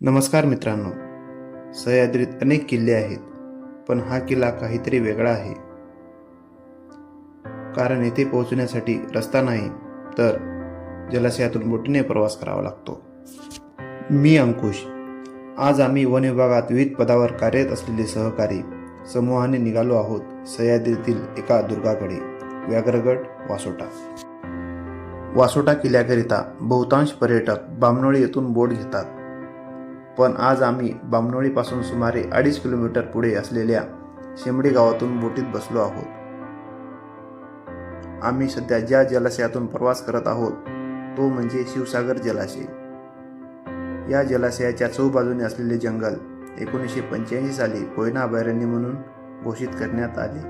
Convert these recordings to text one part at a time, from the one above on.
नमस्कार मित्रांनो. सह्याद्रीत अनेक किल्ले आहेत, पण हा किल्ला काहीतरी वेगळा आहे. कारण येथे पोहोचण्यासाठी रस्ता नाही, तर जलाशयातून बोटीने प्रवास करावा लागतो. मी अंकुश. आज आम्ही वन विभागात विविध पदावर कार्यरत असलेले सहकारी समूहाने निघालो आहोत सह्याद्रीतील एका दुर्गाकडे, व्याघ्रगड वासोटा. वासोटा किल्ल्याकरिता बहुतांश पर्यटक बामणोळी येथून बोट घेतात, पण आज आम्ही बामणोळीपासून सुमारे 2.5 किलोमीटर पुढे असलेल्या शेंबडी गावातून बोटीत बसलो आहोत. आम्ही सध्या ज्या जलाशयातून प्रवास करत आहोत तो म्हणजे शिवसागर जलाशय. या जलाशयाच्या चहूबाजूने असलेले जंगल 1985 साली कोयना अभयारण्य म्हणून घोषित करण्यात आले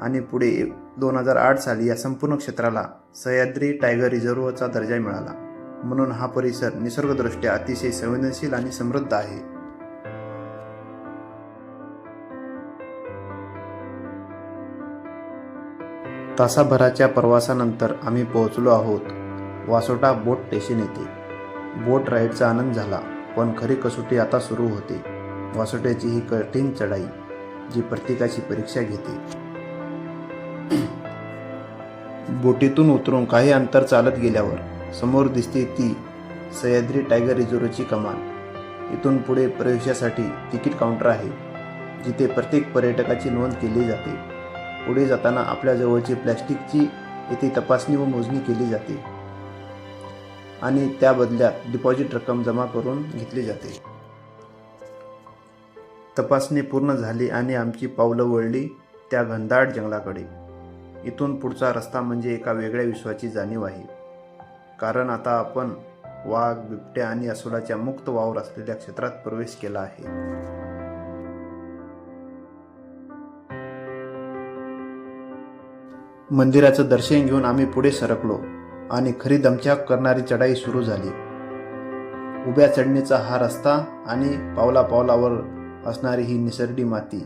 आणि पुढे 2008 साली या संपूर्ण क्षेत्राला सह्याद्री टायगर रिझर्वचा दर्जा मिळाला. म्हणून हा परिसर निसर्गदृष्ट्या अतिशय संवेदनशील आणि समृद्ध आहे. तासाभराच्या प्रवासानंतर आम्ही पोहोचलो आहोत वासोटा बोट स्टेशन येथे. बोट राईडचा आनंद झाला, पण खरी कसोटी आता सुरू होते. वासोट्याची ही कठीण चढाई जी प्रत्येकाची परीक्षा घेते. बोटीतून उतरून काही अंतर चालत गेल्यावर समोर दिसते ती सह्याद्री टायगर रिझर्वची कमान. इथून पुढे प्रवेशासाठी तिकीट काउंटर आहे, जिथे प्रत्येक पर्यटकाची नोंद केली जाते. पुढे जाताना आपल्या जवळची प्लॅस्टिकची येथे तपासणी व मोजणी केली जाते आणि त्या बदल्यात डिपॉझिट रक्कम जमा करून घेतली जाते. तपासणी पूर्ण झाली आणि आमची पावलं वळली त्या घनदाट जंगलाकडे. इथून पुढचा रस्ता म्हणजे एका वेगळ्या विश्वाची जाणीव आहे. कारण आता आपण वाघ, बिबट्या आणि अस्वलाच्या मुक्त वावर असलेल्या क्षेत्रात प्रवेश केला आहे. मंदिराचं दर्शन घेऊन आम्ही पुढे सरकलो आणि खरी दमछाक करणारी चढाई सुरू झाली. उभ्या चढणीचा हा रस्ता आणि पावलापावलावर असणारी ही निसरडी माती.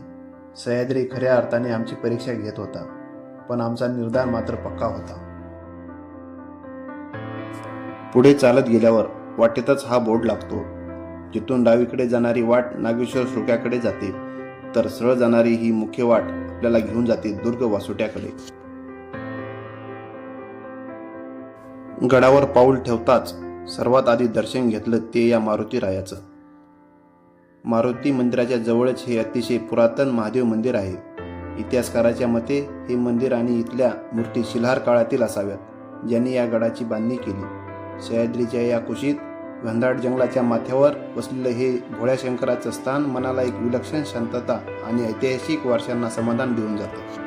सह्याद्री खऱ्या अर्थाने आमची परीक्षा घेत होता, पण आमचा निर्धार मात्र पक्का होता. पुढे चालत गेल्यावर वाटेतच हा बोर्ड लागतो, जिथून डावीकडे जाणारी वाट नागेश्वर श्रोक्याकडे जाते, तर सरळ जाणारी ही मुख्य वाट आपल्याला घेऊन जाते दुर्ग वासोट्याकडे. गडावर पाऊल ठेवताच सर्वात आधी दर्शन घेतलं ते या मारुती रायाचं. मारुती मंदिराच्या जवळच हे अतिशय पुरातन महादेव मंदिर आहे. इतिहासकाराच्या मते हे मंदिर आणि इथल्या मूर्ती शिल्हार काळातील असाव्यात, ज्यांनी या गडाची बांधणी केली. सह्याद्रीच्या या कुशीत घनदाट जंगलाच्या माथ्यावर बसलेलं हे भोळ्या शंकराचं स्थान मनाला एक विलक्षण शांतता आणि ऐतिहासिक वारशांना समाधान देऊन जातं.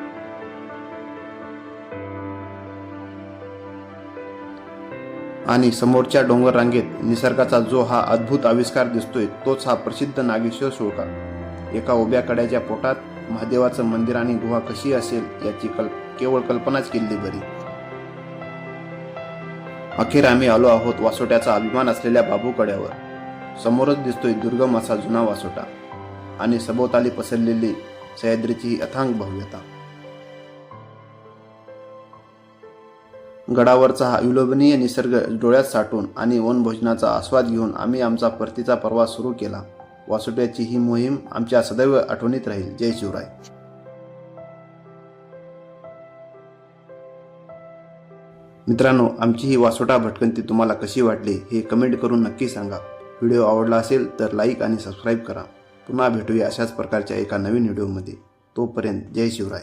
आणि समोरच्या डोंगर रांगेत निसर्गाचा जो हा अद्भुत आविष्कार दिसतोय तोच हा प्रसिद्ध नागेश्वर श्रोका. एका उभ्या कड्याच्या पोटात महादेवाचं मंदिर आणि गुहा कशी असेल याची केवळ कल्पनाच केली बरी. अखेर आम्ही आलो आहोत वासोट्याचा अभिमान असलेल्या बाबूकड्यावर. समोरच दिसतोय दुर्गम असा जुना वासोटा आणि सभोवताली पसरलेली सह्याद्रीची ही अथांग भव्यता. गडावरचा हा विलोभनीय निसर्ग डोळ्यात साठवून आणि वनभोजनाचा आस्वाद घेऊन आम्ही आमचा परतीचा प्रवास सुरू केला. वासोट्याची ही मोहीम आमच्या सदैव आठवणीत राहील. जय शिवराय. मित्रांनो, आमची ही वासोटा भटकंती तुम्हाला कशी वाटली हे कमेंट करून नक्की सांगा. व्हिडिओ आवडला असेल तर लाईक आणि सबस्क्राईब करा. पुन्हा भेटूया अशाच प्रकारच्या एका नवीन व्हिडिओमध्ये. तोपर्यंत जय शिवराय.